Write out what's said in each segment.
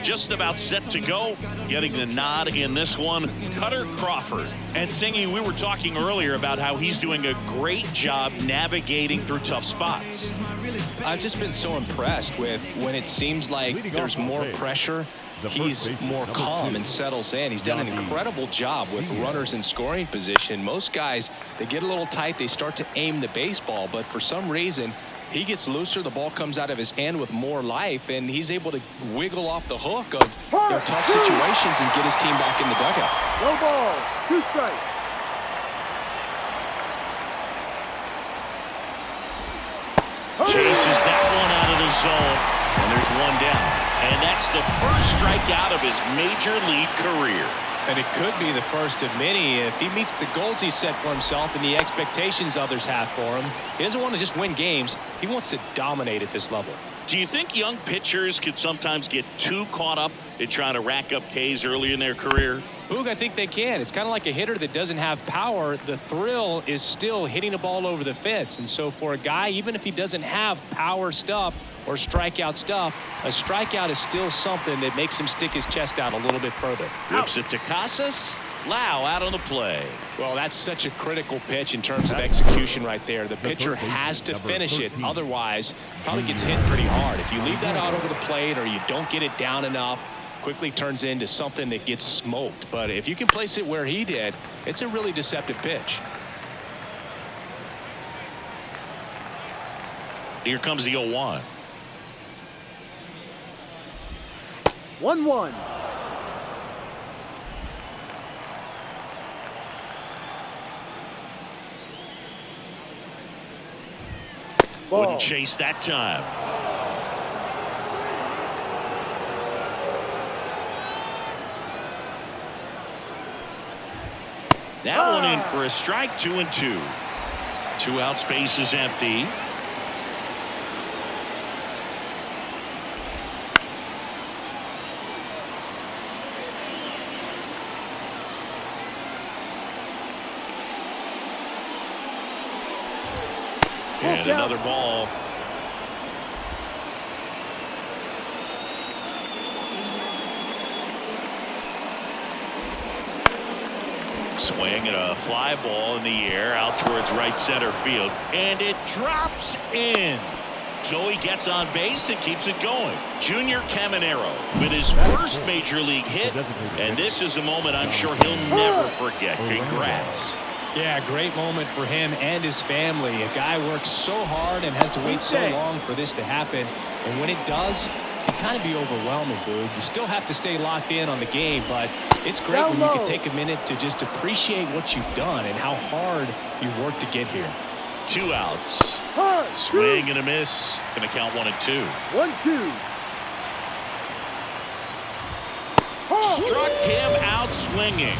Just about set to go, getting the nod in this one, Cutter Crawford. And Singy, we were talking earlier about how he's doing a great job navigating through tough spots. I've just been so impressed with when it seems like there's more pressure, he's more calm and settles in. He's done an incredible job with runners in scoring position. Most guys, they get a little tight, they start to aim the baseball, but for some reason, he gets looser, the ball comes out of his hand with more life, and he's able to wiggle off the hook of tough situations and get his team back in the dugout. No ball, 2 strikes. Chases that one out of the zone, and there's one down. And that's the first strikeout of his major league career. And it could be the first of many if he meets the goals he set for himself and the expectations others have for him. He doesn't want to just win games. He wants to dominate at this level. Do you think young pitchers could sometimes get too caught up in trying to rack up Ks early in their career? Boog, I think they can. It's kind of like a hitter that doesn't have power. The thrill is still hitting a ball over the fence. And so for a guy, even if he doesn't have power stuff or strikeout stuff, a strikeout is still something that makes him stick his chest out a little bit further. Rips it to Casas. Lau out on the play. Well, that's such a critical pitch in terms of execution right there. The pitcher has to finish it. Otherwise, probably gets hit pretty hard. If you leave that out over the plate or you don't get it down enough, quickly turns into something that gets smoked. But if you can place it where he did, it's a really deceptive pitch. Here comes the 0-1. 1-1. Wouldn't chase that time. That one in for a strike, 2-2. 2 outs, base is empty. And another ball. Swing and a fly ball in the air out towards right center field. And it drops in. Joey gets on base and keeps it going. Junior Caminero with his first major league hit. And this is a moment I'm sure he'll never forget. Congrats. Yeah, great moment for him and his family. A guy works so hard and has to wait so long for this to happen. And when it does, it can kind of be overwhelming, Boog. You still have to stay locked in on the game, but it's great when you can take a minute to just appreciate what you've done and how hard you worked to get here. 2 outs. Swing and a miss. Going to count 1 and 2. 1-2. Struck him out swinging.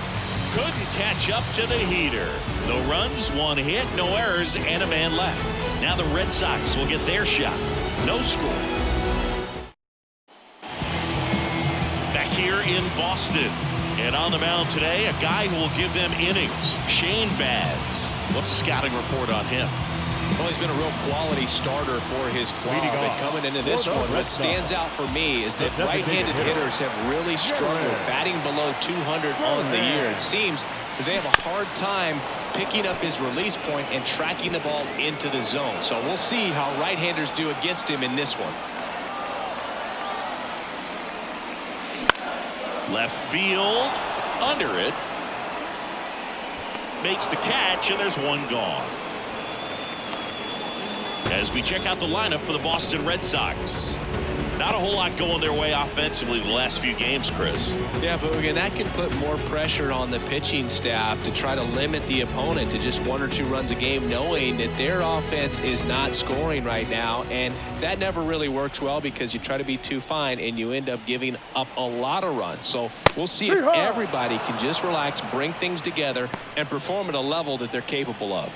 Couldn't catch up to the heater. No runs, 1 hit, no errors, and a man left. Now the Red Sox will get their shot. No score. Back here in Boston. And on the mound today, a guy who will give them innings. Shane Baz. What's the scouting report on him? Well, he's been a real quality starter for his club. And coming into this one, what stands out for me is that right-handed hitters have really struggled, batting below 200 on the year. It seems that they have a hard time picking up his release point and tracking the ball into the zone. So we'll see how right-handers do against him in this one. Left field, under it. Makes the catch, and there's 1 gone. As we check out the lineup for the Boston Red Sox. Not a whole lot going their way offensively the last few games, Chris. Yeah, Boog, and that can put more pressure on the pitching staff to try to limit the opponent to just 1 or 2 runs a game, knowing that their offense is not scoring right now. And that never really works well because you try to be too fine and you end up giving up a lot of runs. So we'll see if everybody can just relax, bring things together, and perform at a level that they're capable of.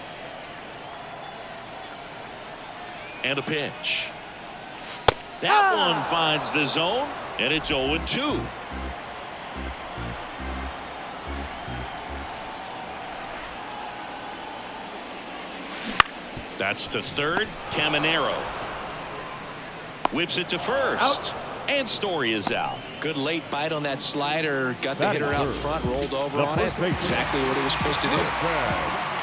And a pitch. That one finds the zone, and it's 0-2. That's to third. Caminero whips it to first. And Story is out. Good late bite on that slider. Got the hitter out front, rolled over on it. Exactly what he was supposed to do.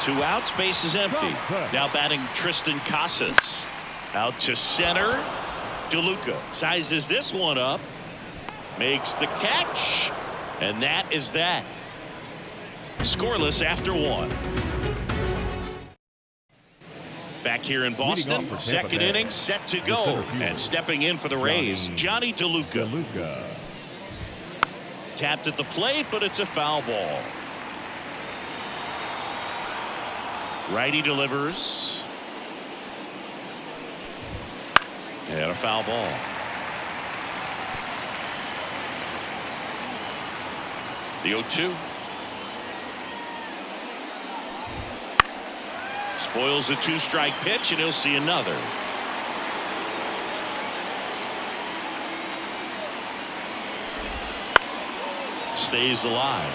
2 outs, base is empty. Now batting Tristan Casas. Out to center. DeLuca sizes this one up. Makes the catch. And that is that. Scoreless after 1. Back here in Boston, second inning set to go. And stepping in for the Rays, Johnny DeLuca. Tapped at the plate, but it's a foul ball. Righty delivers. And a foul ball. The 0-2. Spoils the 2-strike pitch, and he'll see another. Stays alive.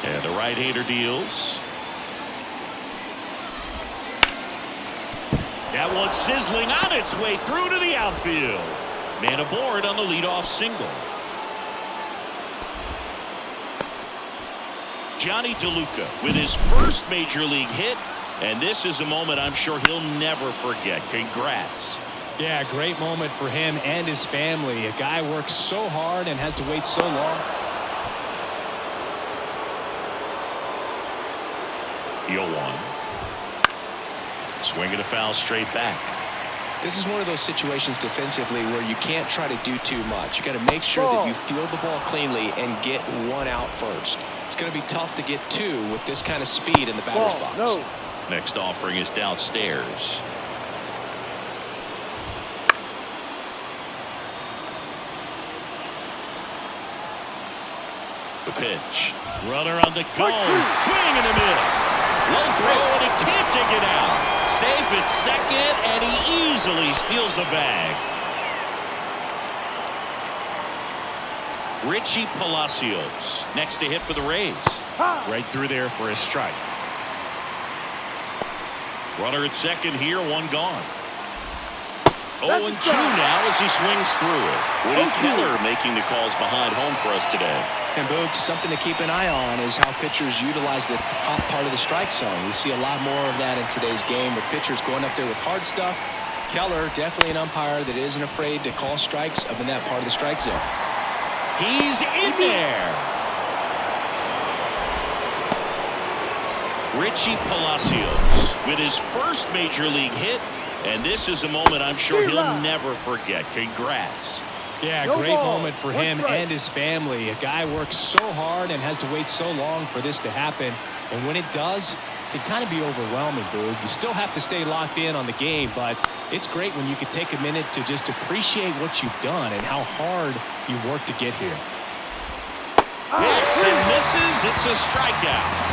And the right-hander deals. That one sizzling on its way through to the outfield. Man aboard on the leadoff single. Johnny DeLuca with his first major league hit, and this is a moment I'm sure he'll never forget. Congrats. Yeah, great moment for him and his family. A guy works so hard and has to wait so long. The 0-1. Swing and a foul straight back. This is one of those situations defensively where you can't try to do too much. You got to make sure that you field the ball cleanly and get 1 out first. It's going to be tough to get 2 with this kind of speed in the batter's box. Next offering is downstairs. The pitch. Runner on the go. Swing and a miss. Low throw, and he can't take it out. Safe at second, and he easily steals the bag. Richie Palacios next to hit for the Rays. Right through there for a strike. Runner at second here, 1 gone. 0-2 now as he swings through it. Woody Keller making the calls behind home for us today. And Boog, something to keep an eye on is how pitchers utilize the top part of the strike zone. We see a lot more of that in today's game with pitchers going up there with hard stuff. Keller, definitely an umpire that isn't afraid to call strikes up in that part of the strike zone. He's in there. Richie Palacios with his first major league hit, and this is a moment I'm sure he'll never forget. Congrats. Yeah, great moment for him and his family. A guy works so hard and has to wait so long for this to happen, and when it does, it can kind of be overwhelming, Boog. You still have to stay locked in on the game, but it's great when you can take a minute to just appreciate what you've done and how hard you've worked to get here. Hits and misses. It's a strikeout.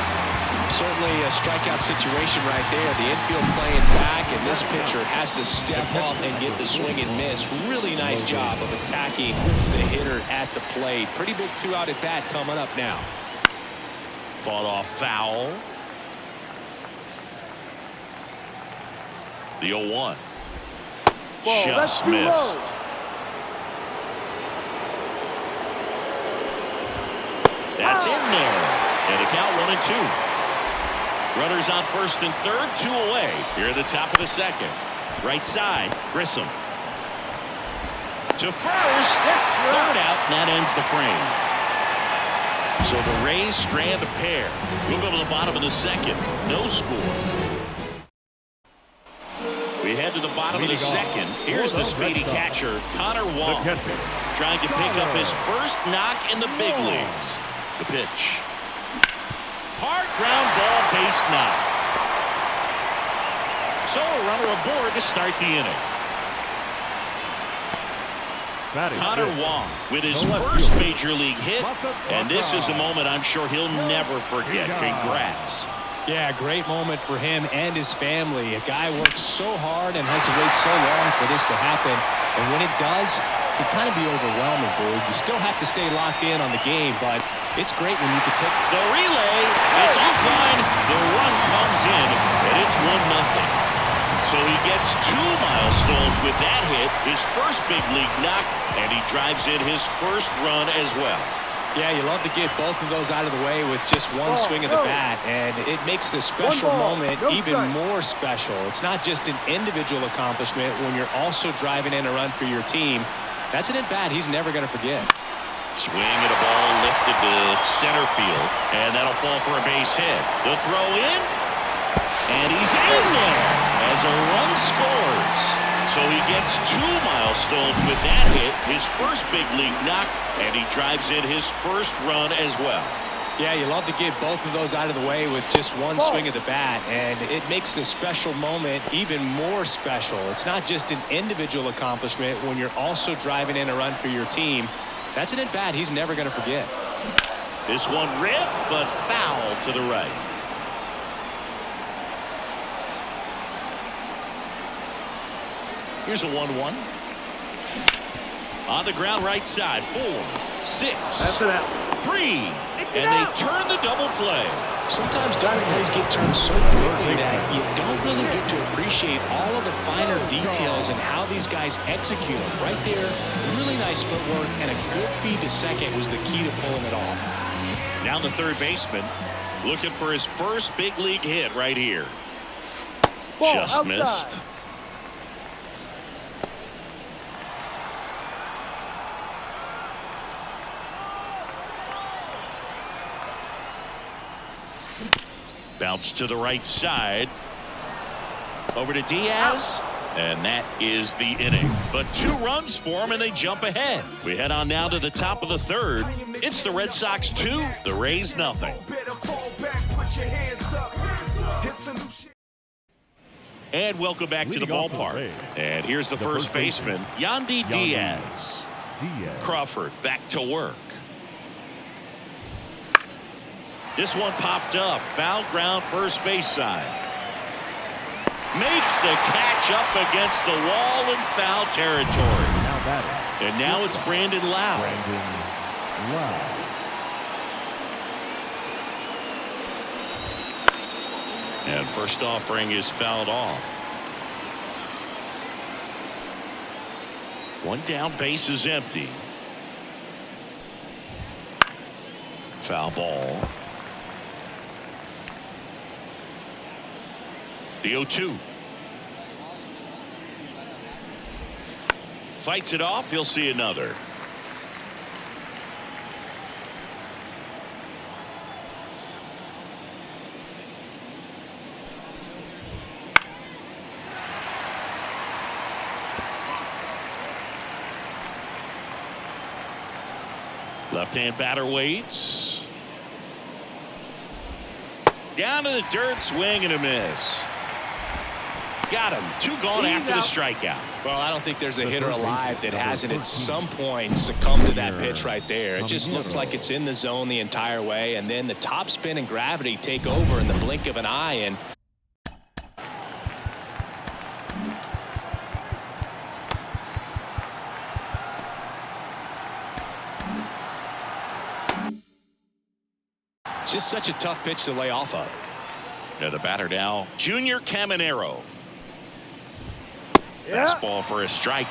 Certainly a strikeout situation right there. The infield playing back, and this pitcher has to step up and get the swing and miss. Really nice job of attacking the hitter at the plate. Pretty big 2-out at bat coming up now. Fought off foul. The 0-1. Just missed. That's in there. And a count 1-2. Runners on first and third, 2 away. Here at the top of the second. Right side, Grissom. To first. Third out, and that ends the frame. So the Rays strand a pair. We'll go to the bottom of the second. No score. We head to the bottom of the second. Here's the speedy catcher, Connor Wong, trying to pick up his first knock in the big leagues. The pitch. Hard ground ball, base knock. So a runner aboard to start the inning. Connor Wong with his first major league hit, and this is a moment I'm sure he'll never forget. Congrats. Yeah, great moment for him and his family. A guy works so hard and has to wait so long for this to happen, and when it does, it can kind of be overwhelming, Boog. You still have to stay locked in on the game, but it's great when you can take the relay. It's offline. The run comes in, and it's 1-0. So he gets 2 milestones with that hit, his first big league knock, and he drives in his first run as well. Yeah, you love to get both of those out of the way with just one swing of the bat, and it makes the special moment even more special. It's not just an individual accomplishment when you're also driving in a run for your team. That's an at-bat he's never going to forget. Swing and a ball lifted to center field, and that'll fall for a base hit. The throw in, and he's in there as a run scores. So he gets 2 milestones with that hit, his first big league knock, and he drives in his first run as well. Yeah, you love to get both of those out of the way with just one swing of the bat, and it makes the special moment even more special. It's not just an individual accomplishment when you're also driving in a run for your team. That's an at-bat he's never going to forget. This one ripped, but foul to the right. Here's a 1-1. On the ground right side. 4, 6, 3. And they turn the double play. Sometimes double plays get turned so quickly that you don't really get to appreciate all of the finer details and how these guys execute them. Right there, really nice footwork, and a good feed to second was the key to pulling it off. Now the third baseman looking for his first big league hit right here. Just missed. Bounce to the right side. Over to Diaz. And that is the inning. But 2 runs for him, and they jump ahead. We head on now to the top of the third. It's the Red Sox 2, the Rays nothing. And welcome back to the ballpark. And here's the first baseman, Yandy Diaz. Crawford back to work. This one popped up. Foul ground first base side. Makes the catch up against the wall in foul territory. And now it's Brandon Lau. And first offering is fouled off. 1 down, base is empty. Foul ball. The 0-2. Fights it off. He'll see another. Left-hand batter waits. Down to the dirt, swing and a miss. Got him. 2 gone after the strikeout. Well, I don't think there's a hitter alive that hasn't at some point succumbed to that pitch right there. It just looks like it's in the zone the entire way, and then the top spin and gravity take over in the blink of an eye, and it's just such a tough pitch to lay off of. Yeah, the batter now, Junior Caminero. Fastball for a strike.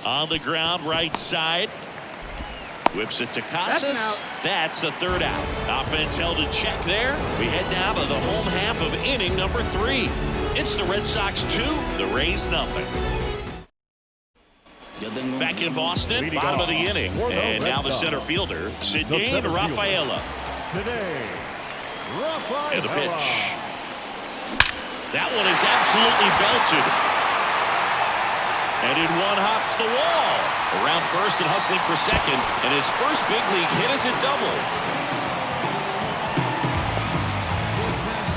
On the ground, right side. Whips it to Casas. That's the third out. Offense held in check there. We head now to the home half of inning number 3. It's the Red Sox 2, the Rays nothing. Back in Boston, bottom of the inning. And now the center fielder, Ceddanne Rafaela. And the pitch. That one is absolutely belted. And in one hops the wall. Around first and hustling for second. And his first big league hit is a double.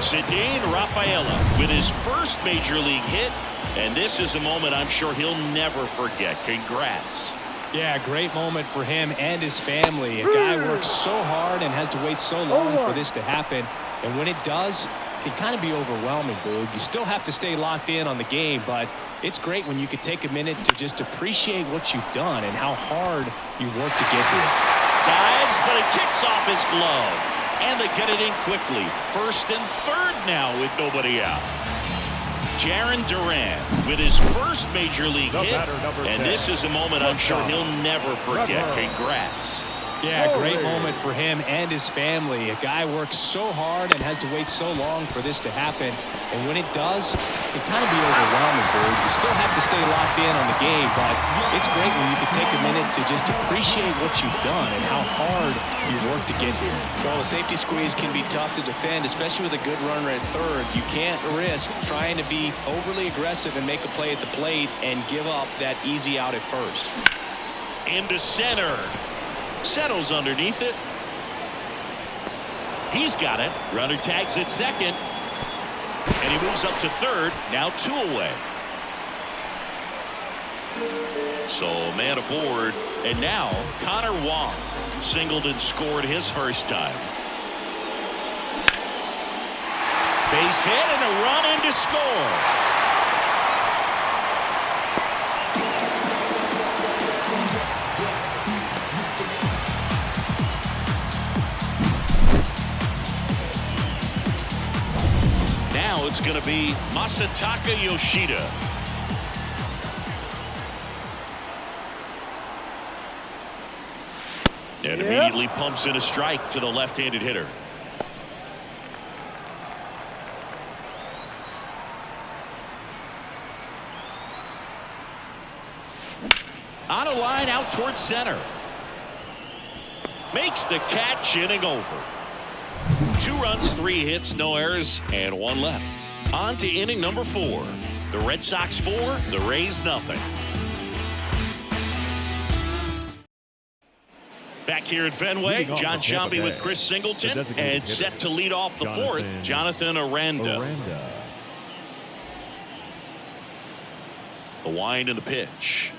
Ceddanne Rafaela with his first major league hit. And this is a moment I'm sure he'll never forget. Congrats. Yeah, great moment for him and his family. A guy works so hard and has to wait so long for this to happen. And when it does, can kind of be overwhelming, Boog. You still have to stay locked in on the game, but it's great when you could take a minute to just appreciate what you've done and how hard you've worked to get here. Dives, but it kicks off his glove. And they get it in quickly. First and third now with nobody out. Jarren Duran with his first major league hit. And this is a moment I'm sure he'll never forget. Congrats. Yeah, great moment for him and his family. A guy works so hard and has to wait so long for this to happen. And when it does, it kind of be overwhelming, Bird. You still have to stay locked in on the game, but it's great when you can take a minute to just appreciate what you've done and how hard you've worked to get here. Well, the safety squeeze can be tough to defend, especially with a good runner at third. You can't risk trying to be overly aggressive and make a play at the plate and give up that easy out at first. Into center. Settles underneath it. He's got it. Runner tags at second. And he moves up to third. Now 2 away. So man aboard. And now Connor Wong singled and scored his first time. Base hit and a run in to score. Now it's going to be Masataka Yoshida. And immediately pumps in a strike to the left-handed hitter. On a line out towards center. Makes the catch, inning over. 2 runs, 3 hits, no errors, and 1 left. On to inning number 4. The Red Sox 4, the Rays nothing. Back here at Fenway, John Sciambi with Chris Singleton, and set to lead off the 4th, Jonathan Aranda. The wind and the pitch.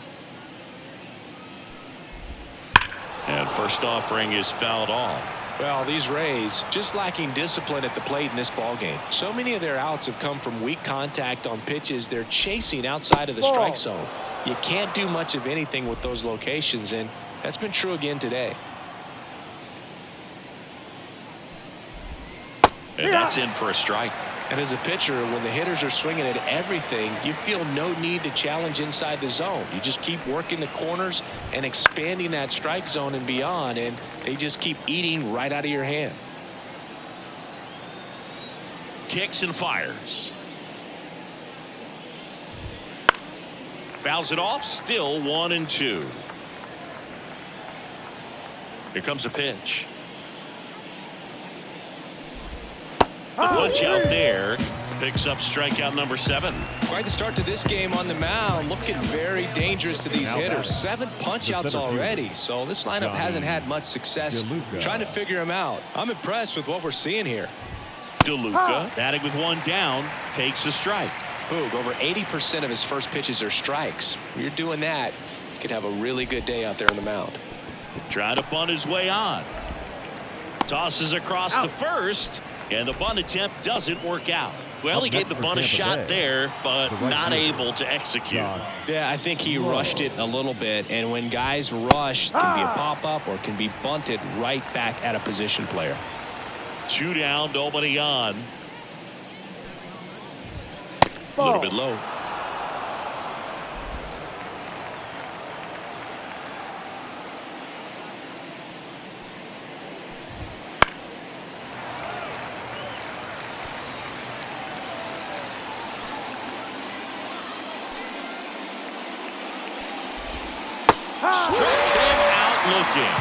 And first offering is fouled off. Well, these Rays just lacking discipline at the plate in this ballgame. So many of their outs have come from weak contact on pitches they're chasing outside of the strike zone. You can't do much of anything with those locations, and that's been true again today. And that's in for a strike. And as a pitcher, when the hitters are swinging at everything, you feel no need to challenge inside the zone. You just keep working the corners and expanding that strike zone and beyond, and they just keep eating right out of your hand. Kicks and fires. Fouls it off, still 1-2. Here comes a pitch. The punch out there picks up strikeout number 7. Quite the start to this game on the mound. Looking very dangerous to these hitters. 7 punch outs already. So this lineup hasn't had much success trying to figure them out. I'm impressed with what we're seeing here. DeLuca batting with 1 down takes a strike. Boog, over 80% of his first pitches are strikes. When you're doing that, you could have a really good day out there on the mound. Trying to bunt his way on. Tosses across to first. And the bunt attempt doesn't work out. Well, he gave the bunt a shot there, but not able to execute. Yeah, I think he rushed it a little bit. And when guys rush, it can be a pop-up or can be bunted right back at a position player. 2 down, nobody on. A little bit low. Struck him out looking.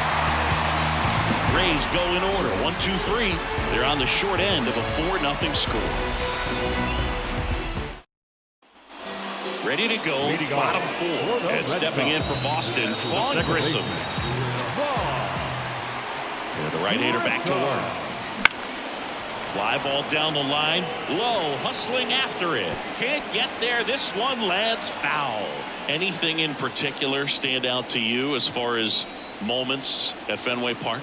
Rays go in order. 1-2-3. They're on the short end of a 4-0 score. Ready to go. Bottom 4. And stepping in for Boston, Vaughn Grissom. And the right-hander back to work. Fly ball down the line. Low, hustling after it. Can't get there. This one lands foul. Anything in particular stand out to you as far as moments at Fenway Park?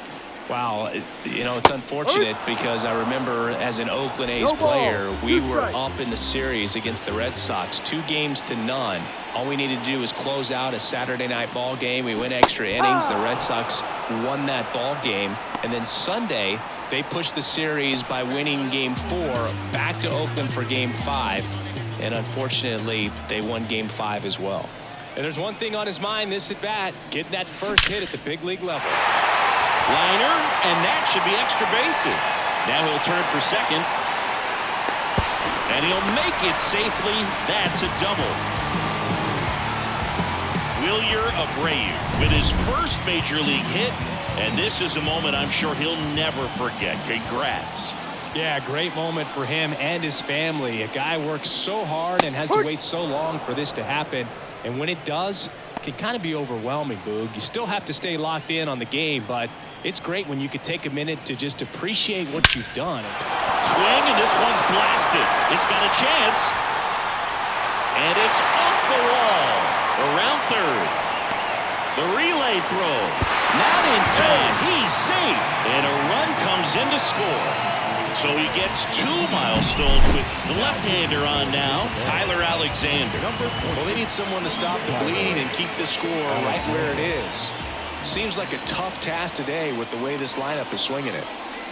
Wow, you know, it's unfortunate because I remember as an Oakland A's player, we were up in the series against the Red Sox 2-0. All we needed to do was close out a Saturday night ball game. We went extra innings. The Red Sox won that ball game. And then Sunday, they pushed the series by winning Game 4 back to Oakland for Game 5. And unfortunately, they won Game 5 as well. And there's one thing on his mind this at bat, getting that first hit at the big league level. Liner, and that should be extra bases. Now he'll turn for second. And he'll make it safely. That's a double. Wilyer Abreu with his first major league hit. And this is a moment I'm sure he'll never forget. Congrats. Yeah, great moment for him and his family. A guy works so hard and has to wait so long for this to happen. And when it does, it can kind of be overwhelming, Boog. You still have to stay locked in on the game, but it's great when you could take a minute to just appreciate what you've done. Swing, and this one's blasted. It's got a chance. And it's off the wall. Around third. The relay throw. Not in time. He's safe. And a run comes in to score. So he gets 2 milestones with the left-hander on now, Tyler Alexander. Well, they need someone to stop the bleeding and keep the score right where it is. Seems like a tough task today with the way this lineup is swinging it.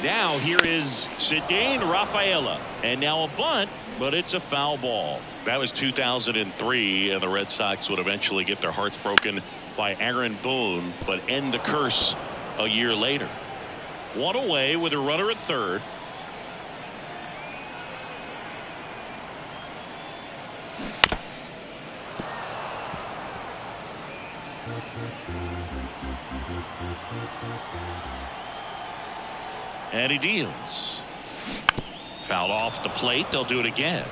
Now here is Cedane Rafaela. And now a bunt, but it's a foul ball. That was 2003, and the Red Sox would eventually get their hearts broken by Aaron Boone, but end the curse a year later. One away with a runner at third. And he deals. Fouled off the plate. They'll do it again.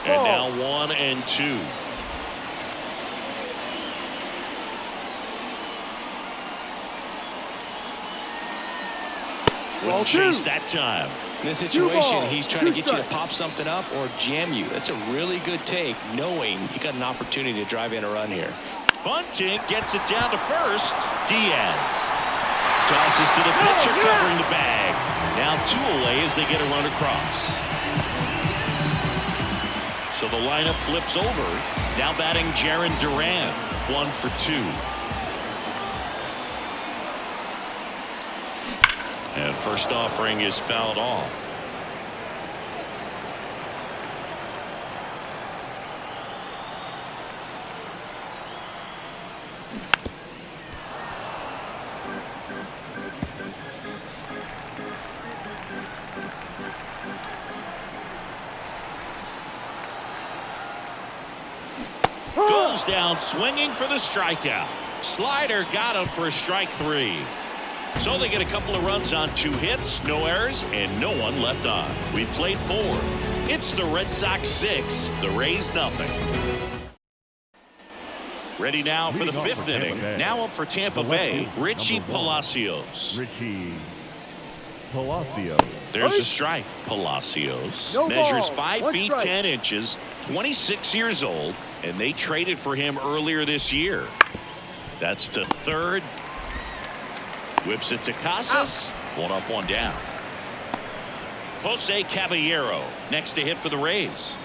And now 1-2. Wouldn't chase that time. In this situation, he's trying to get you to pop something up or jam you. That's a really good take, knowing you got an opportunity to drive in a run here. Bunting gets it down to first. Diaz tosses to the pitcher, covering the bag. Now 2 away as they get a run across. So the lineup flips over. Now batting Jarren Duran. 1 for 2. And first offering is fouled off. Goes down swinging for the strikeout. Slider got him for strike 3. So they get a couple of runs on 2 hits, no errors, and no one left on. We played 4. It's the Red Sox 6, the Rays nothing. Ready now for the 5th inning. Now up for Tampa Bay, Richie Palacios. Richie Palacios. There's a strike. Palacios measures 5 feet 10 inches, 26 years old, and they traded for him earlier this year. That's to third. Whips it to Casas. 1 up, 1 down. Jose Caballero next to hit for the Rays.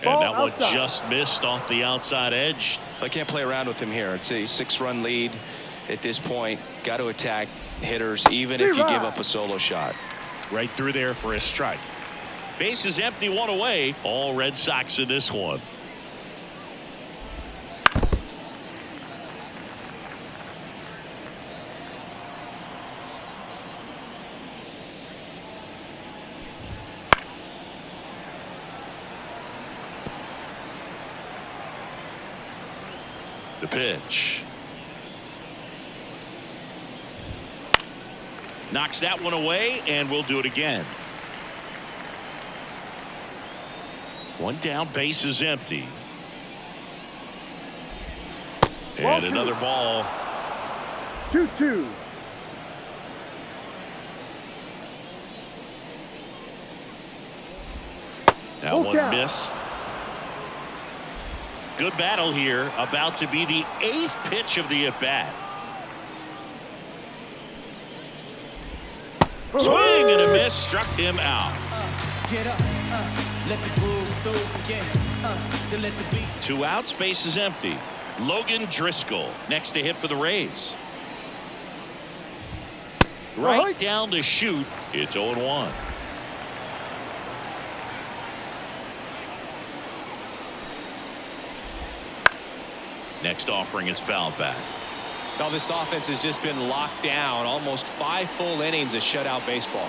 And that one just missed off the outside edge. I can't play around with him here. It's a 6-run lead at this point. Got to attack hitters even if you give up a solo shot. Right through there for a strike. Base is empty, 1 away. All Red Sox in this one. The pitch. Knocks that one away, and we'll do it again. 1 down, base is empty. And another ball. 2-2. That one missed. Good battle here. About to be the 8th pitch of the at-bat. Swing and a miss. Struck him out. Get up, let the groove so again. Let the beat. 2 outs, base is empty. Logan Driscoll next to hit for the Rays. Right down the chute. It's 0-1. Next offering is fouled back. Now this offense has just been locked down. Almost 5 full innings of shutout baseball.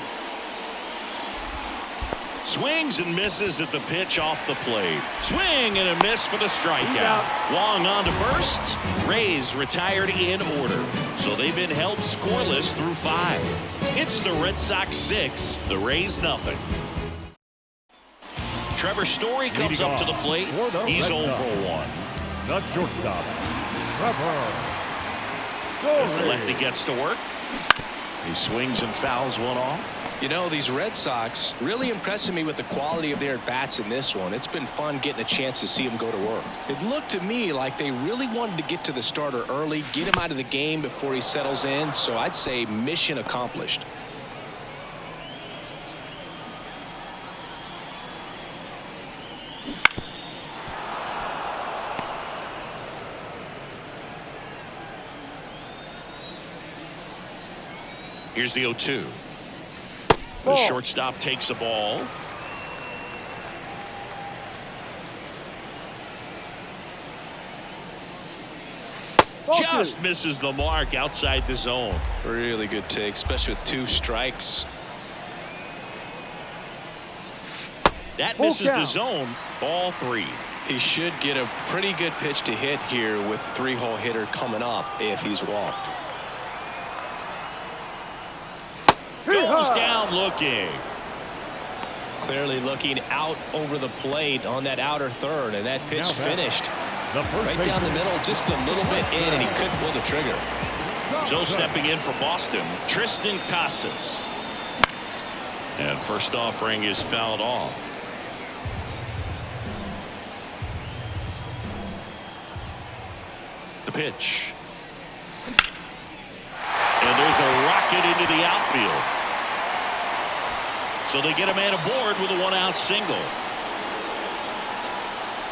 Swings and misses at the pitch off the plate. Swing and a miss for the strikeout. Wong on to first. Rays retired in order. So they've been held scoreless through 5. It's the Red Sox 6, the Rays nothing. Trevor Story comes up to the plate. He's 0 for 1. The shortstop, Trevor. As the lefty gets to work, he swings and fouls one off. You know, these Red Sox really impressing me with the quality of their at-bats in this one. It's been fun getting a chance to see them go to work. It looked to me like they really wanted to get to the starter early, get him out of the game before he settles in. So I'd say mission accomplished. Here's the 0-2. The shortstop takes the ball. Just misses the mark outside the zone. Really good take, especially with 2 strikes. That misses the zone. Ball 3. He should get a pretty good pitch to hit here with 3-hole hitter coming up if he's walked. Goes down looking. Clearly looking out over the plate on that outer third, and that pitch finished right down the middle, just a little bit in, and he couldn't pull the trigger. So stepping in for Boston, Tristan Casas. And first offering is fouled off. The pitch. And there's a rocket into the outfield. So they get a man aboard with a 1-out single.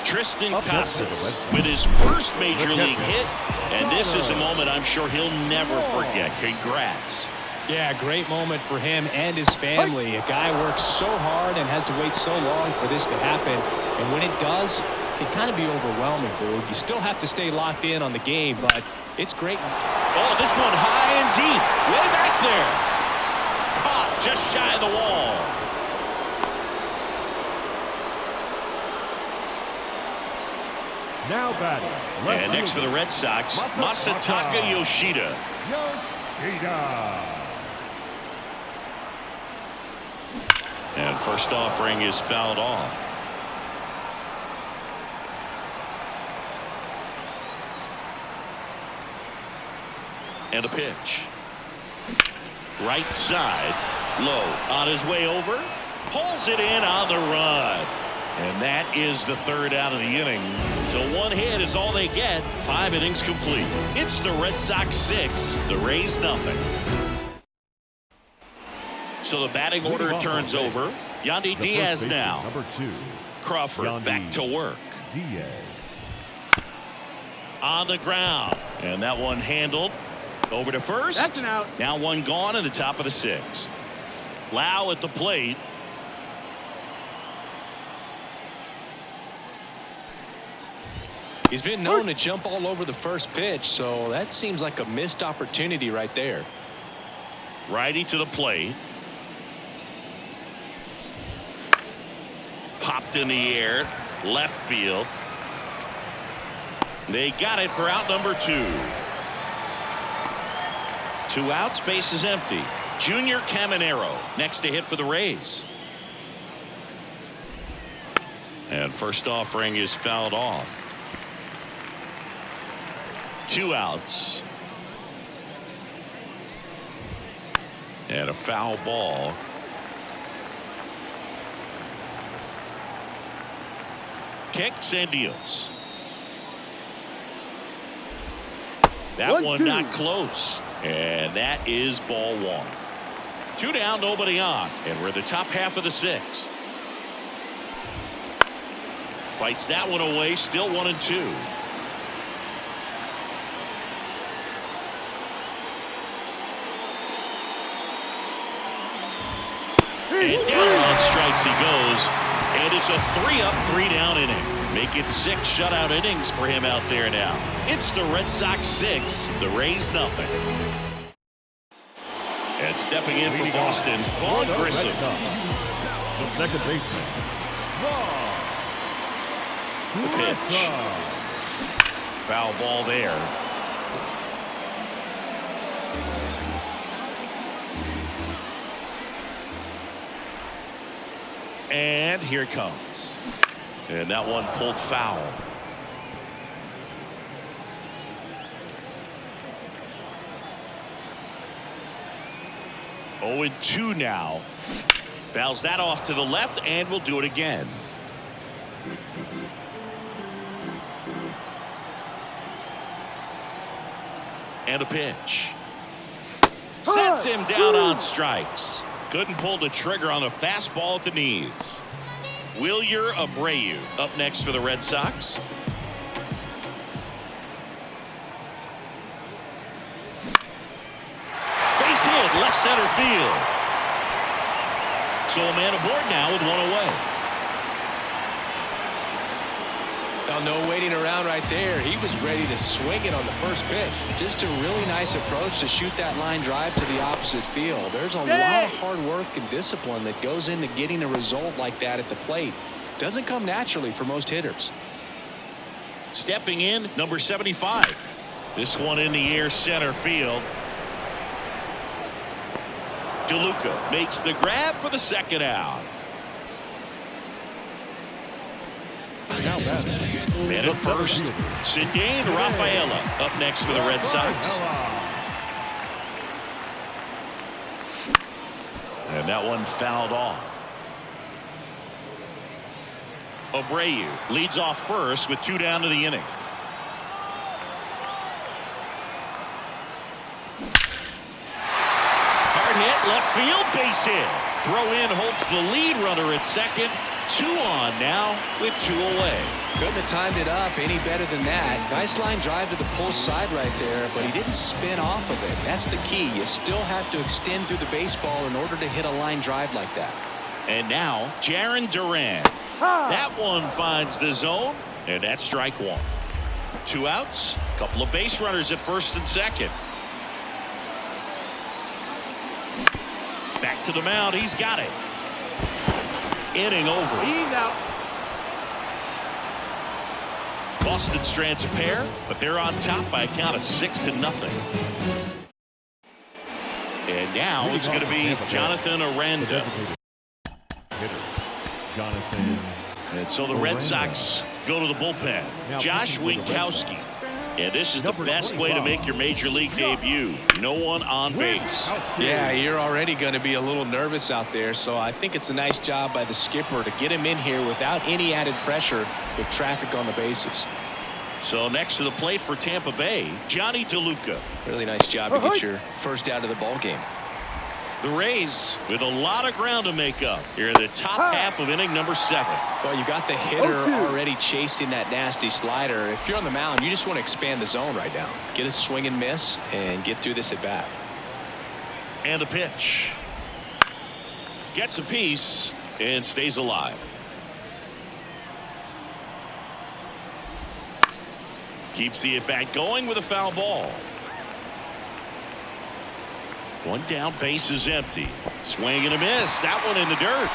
Tristan Casas with his first major league hit, and this is a moment I'm sure he'll never forget. Congrats. Yeah, great moment for him and his family. A guy works so hard and has to wait so long for this to happen, and when it does, it can kind of be overwhelming, dude. You still have to stay locked in on the game, but it's great. Oh, this one high and deep, way back there. Caught just shy of the wall. Now batting. And next for the Red Sox, Masataka Yoshida. And first offering is fouled off. And a pitch. Right side, low on his way over, pulls it in on the run. And that is the 3rd out of the inning. So 1 hit is all they get. 5 innings complete. It's the Red Sox 6, the Rays nothing. So the batting order turns over. Yandy Diaz now. Number 2. Crawford back to work. Diaz. On the ground. And that one handled. Over to first. That's an out. Now 1 gone in the top of the 6th. Lau at the plate. He's been known to jump all over the first pitch, so that seems like a missed opportunity right there. Righty to the plate. Popped in the air. Left field. They got it for out number 2. 2 outs, base is empty. Junior Caminero next to hit for the Rays. And first offering is fouled off. 2 outs. And a foul ball. Kicks and deals. That one not close. And that is ball 1. 2 down, nobody on. And we're in the top half of the 6th. Fights that one away, still 1-2. And down on strikes he goes. And it's a 3-up, 3-down inning. Make it 6 shutout innings for him out there now. It's the Red Sox 6, the Rays nothing. And stepping in for Boston, Vaughn Grissom. The second baseman. The pitch. Foul ball there. And here it comes. And that one pulled foul. Oh, 2 now. Fouls that off to the left, and we'll do it again. And a pitch. Sets him down on strikes. Couldn't pull the trigger on a fastball at the knees. Wilyer Abreu up next for the Red Sox. Base hit, left center field. So a man aboard now with 1 away. Well, no waiting around right there. He was ready to swing it on the first pitch. Just a really nice approach to shoot that line drive to the opposite field. There's a lot of hard work and discipline that goes into getting a result like that at the plate. Doesn't come naturally for most hitters. Stepping in, number 75. This one in the air, center field. DeLuca makes the grab for the 2nd out. Man at first, Cedane Rafaela up next for the Red Sox. And that one fouled off. Abreu leads off first with 2 down to the inning. Hard hit, left field, base hit. Throw in holds the lead runner at second. 2 on now with 2 away. Couldn't have timed it up any better than that. Nice line drive to the pull side right there, but he didn't spin off of it. That's the key. You still have to extend through the baseball in order to hit a line drive like that. And now Jarren Duran. That one finds the zone, and that's strike 1. 2 outs, couple of base runners at first and second. Back to the mound, he's got it. Inning over. He's out. Boston strands a pair, but they're on top by a count of 6-0. And now it's going to be Jonathan Aranda. Jonathan. And so the Red Sox go to the bullpen. Josh Winkowski. And this is the best way to make your major league debut. No one on base. Yeah, you're already going to be a little nervous out there, so I think it's a nice job by the skipper to get him in here without any added pressure with traffic on the bases. So next to the plate for Tampa Bay, Johnny DeLuca. Really nice job to get your first out of the ball game. The Rays with a lot of ground to make up here in the top half of inning number 7. Well, you got the hitter already chasing that nasty slider. If you're on the mound, you just want to expand the zone right now. Get a swing and miss and get through this at bat. And the pitch. Gets a piece and stays alive. Keeps the at-bat going with a foul ball. 1 down, base is empty. Swing and a miss. That one in the dirt.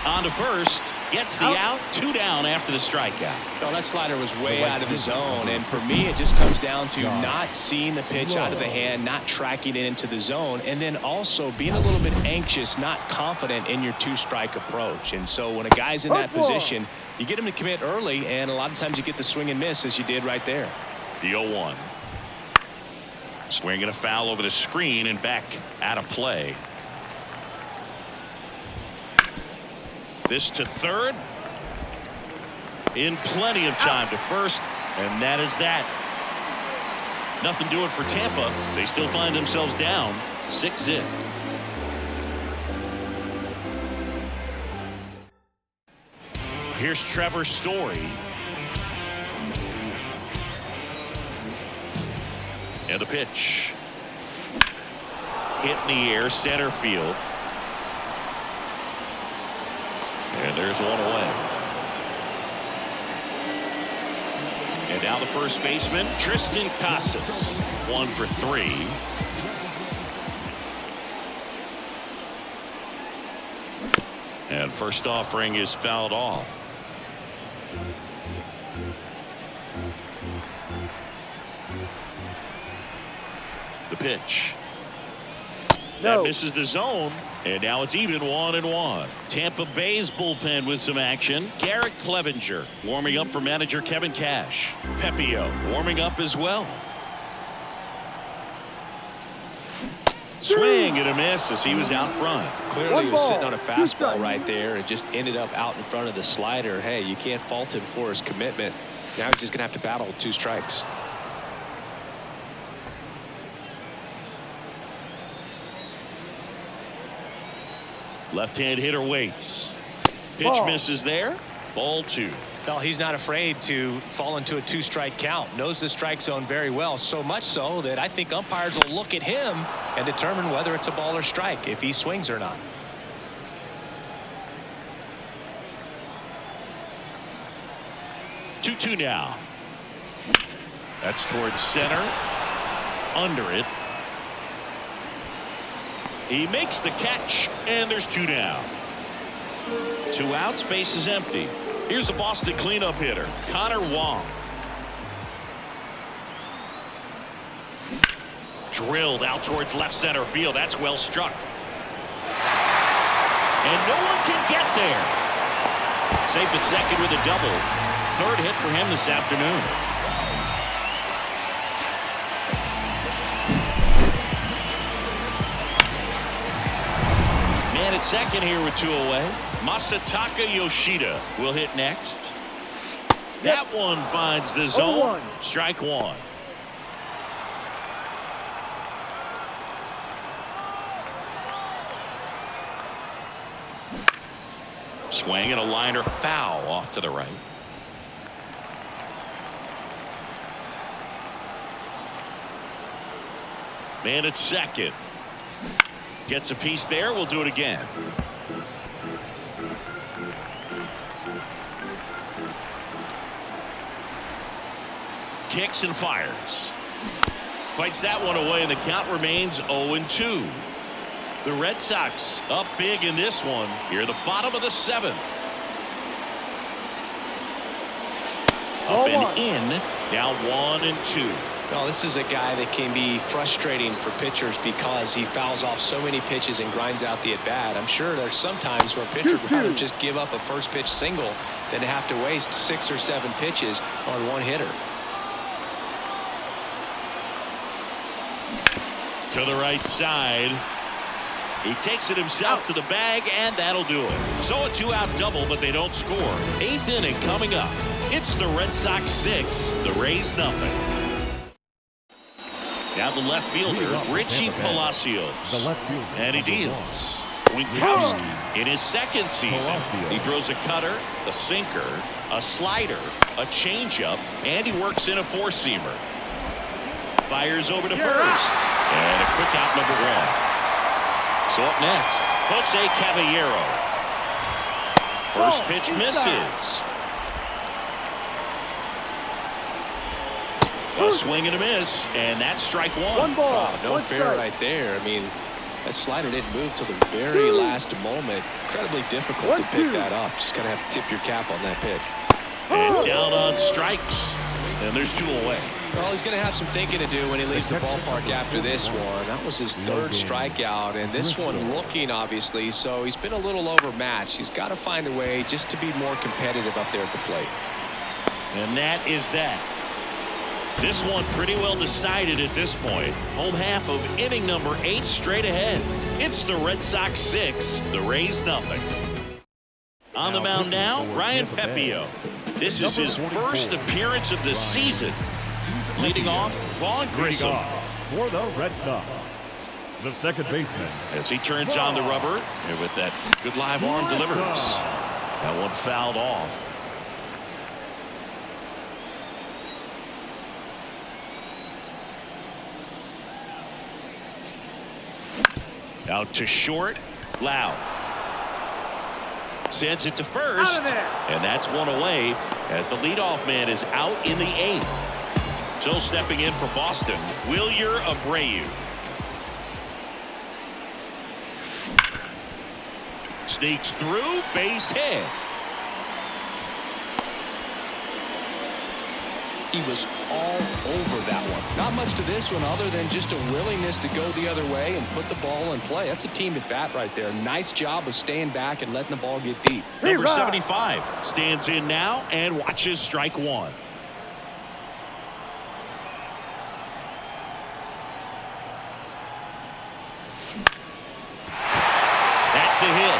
On to first. Gets the out. 2 down after the strikeout. Well, that slider was way out of the zone, and for me it just comes down to not seeing the pitch out of the hand, not tracking it into the zone, and then also being a little bit anxious, not confident in your 2-strike approach. And so when a guy's in that position, you get him to commit early, and a lot of times you get the swing and miss as you did right there. The 0-1. Swinging a foul over the screen and back out of play. This to third. In plenty of time to first, and that is that. Nothing doing for Tampa. They still find themselves down 6-0. Here's Trevor Story. And the pitch. Hit in the air, center field. And there's one away. And now the first baseman, Tristan Casas. 1 for 3. And first offering is fouled off. The pitch. That misses the zone, and now it's even 1-1. Tampa Bay's bullpen with some action. Garrett Clevenger warming up for manager Kevin Cash. Pepio warming up as well. Swing and a miss as he was out front. Clearly he was sitting on a fastball right there and just ended up out in front of the slider. Hey, you can't fault him for his commitment. Now he's just going to have to battle with 2 strikes. Left-hand hitter waits. Pitch misses there. Ball 2. Well, he's not afraid to fall into a 2-strike count. Knows the strike zone very well, so much so that I think umpires will look at him and determine whether it's a ball or strike, if he swings or not. Two now. That's towards center. Under it. He makes the catch, and there's 2 down. 2 outs, base is empty. Here's the Boston cleanup hitter, Connor Wong. Drilled out towards left center field. That's well struck. And no one can get there. Safe at second with a double. 3rd hit for him this afternoon. Man at second here with 2 away. Masataka Yoshida will hit next. That one finds the zone. Strike 1. Swing and a liner foul off to the right. Man at second. Gets a piece there. We'll do it again. Kicks and fires. Fights that one away, and the count remains 0-2. The Red Sox up big in this one. Here at the bottom of the 7th. Up and in. Now 1-2. Well, this is a guy that can be frustrating for pitchers because he fouls off so many pitches and grinds out the at-bat. I'm sure there's some times where a pitcher would rather just give up a first pitch single than to have to waste 6 or 7 pitches on one hitter. To the right side. He takes it himself to the bag, and that'll do it. So a 2-out double, but they don't score. 8th inning coming up. It's the Red Sox 6, the Rays nothing. Now the left fielder, Richie Palacios. And he deals. Winkowski in his 2nd season. He throws a cutter, a sinker, a slider, a changeup, and he works in a 4-seamer. Fires over to first. And a quick out, number 1. So up next, Jose Caballero. First pitch misses. A swing and a miss, and that's strike 1. Wow, no fair right there. I mean, that slider didn't move till the very last moment. Incredibly difficult to pick that up. Just gotta have to tip your cap on that pitch. And down on strikes, and there's 2 away. Well, he's going to have some thinking to do when he leaves the ballpark after this one. That was his 3rd strikeout, and this one looking, obviously, so he's been a little overmatched. He's got to find a way just to be more competitive up there at the plate. And that is that. This one pretty well decided at this point. Home half of inning number 8 straight ahead. It's the Red Sox 6, the Rays nothing. On the mound now, Ryan Pepio. This is his first appearance of the season. Leading off, Vaughn Grissom. For the Red Sox, the second baseman. As he turns on the rubber, and with that good live arm delivers. That one fouled off. Out to short, Loud. Sends it to first, and that's one away as the leadoff man is out in the 8th. So stepping in for Boston, Wilyer Abreu. Sneaks through, base hit. He was all over that one. Not much to this one other than just a willingness to go the other way and put the ball in play. That's a team at bat right there. Nice job of staying back and letting the ball get deep. Number 75 stands in now and watches strike one. That's a hit.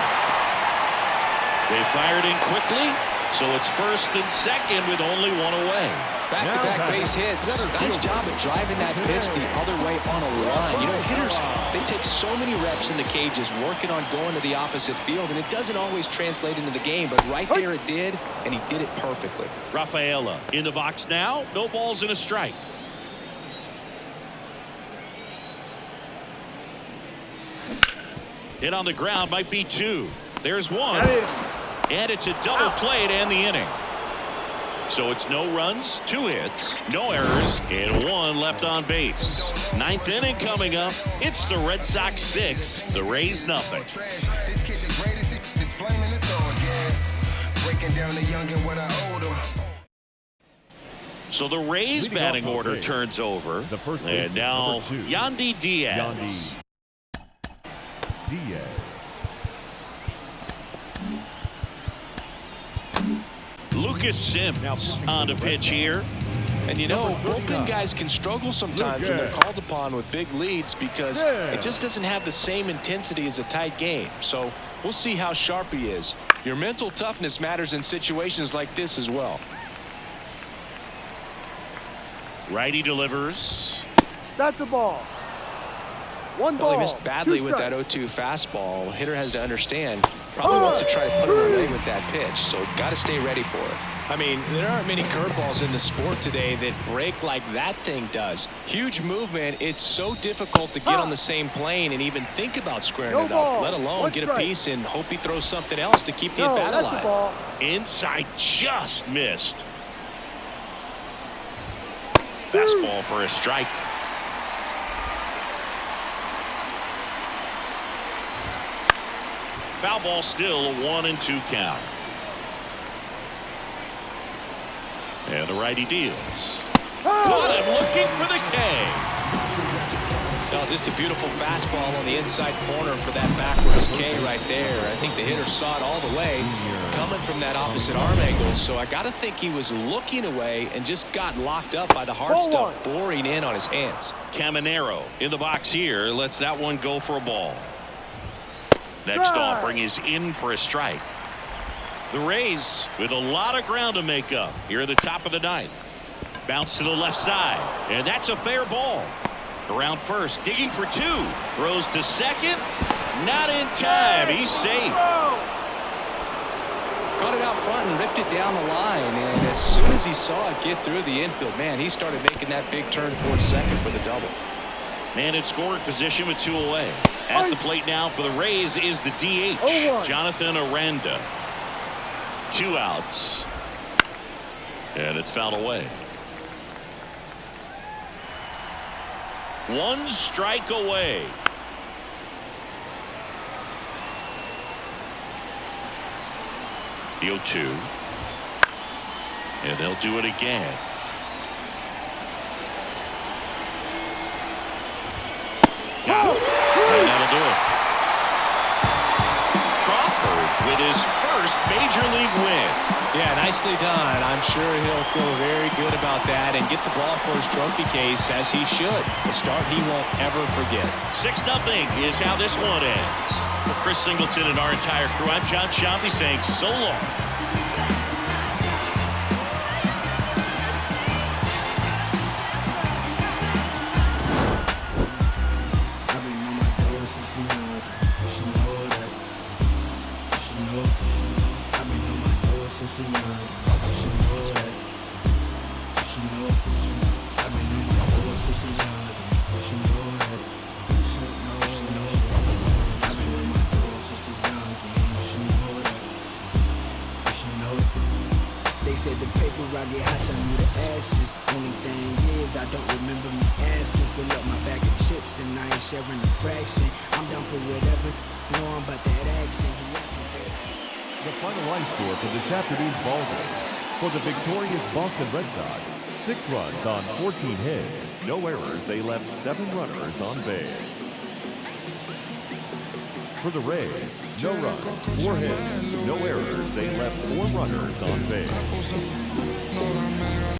They fired in quickly, so it's first and second with only one away. Back-to-back base hits. Nice job of driving that pitch the other way on a line. You know, hitters, they take so many reps in the cages working on going to the opposite field, and it doesn't always translate into the game, but right there it did, and he did it perfectly. Rafaela in the box now. No balls and a strike. Hit on the ground might be 2. There's 1. And it's a double play to end the inning. So it's no runs, 2 hits, no errors, and 1 left on base. 9th inning coming up. It's the Red Sox 6, the Rays nothing. So the Rays batting order turns over. And now Yandy Diaz. Lucas Sims on the pitch here. And you know, bullpen guys can struggle sometimes when they're called upon with big leads because it just doesn't have the same intensity as a tight game. So we'll see how sharp he is. Your mental toughness matters in situations like this as well. Righty delivers. That's a ball. One ball. Well, he missed badly with that 0-2 fastball. Hitter has to understand. Probably wants to try to put him away with that pitch, so got to stay ready for it. I mean, there aren't many curveballs in the sport today that break like that thing does. Huge movement. It's so difficult to get on the same plane and even think about squaring it up, let alone get a piece and hope he throws something else to keep the at-bat alive. Inside just missed. Fastball for a strike. Foul ball still a 1-2 count. And the righty deals. Caught him looking for the K. No, just a beautiful fastball on the inside corner for that backwards K right there. I think the hitter saw it all the way coming from that opposite arm angle. So I got to think he was looking away and just got locked up by the hard stuff boring in on his hands. Caminero in the box here lets that one go for a ball. Next offering is in for a strike. The Rays with a lot of ground to make up here at the top of the 9th. Bounce to the left side, and that's a fair ball. Around first, digging for 2. Throws to second. Not in time. He's safe. Got it out front and ripped it down the line, and as soon as he saw it get through the infield, man, he started making that big turn towards second for the double. Man in scoring position with 2 away. At the plate now for the Rays is the DH, Jonathan Aranda. 2 outs. And it's fouled away. 1 strike away. The 0-2. And they'll do it again. And that'll do it. Crawford with his first major league win. Yeah, nicely done. I'm sure he'll feel very good about that and get the ball for his trophy case, as he should. A start he won't ever forget. 6-0 is how this one ends. For Chris Singleton and our entire crew, I'm John Sciambi saying so long. They said the paper I get hot, turn me to ashes. Only thing is I don't remember me asking. Fill up my bag of chips and I ain't sharing a fraction. I'm down for whatever. Know I'm about that action. He asked me for that. The final line score for this afternoon's ball game. For the victorious Boston Red Sox, 6 runs on 14 hits. No errors. They left 7 runners on base. For the Rays, no runs, 4 hits, no errors. They left 4 runners on base.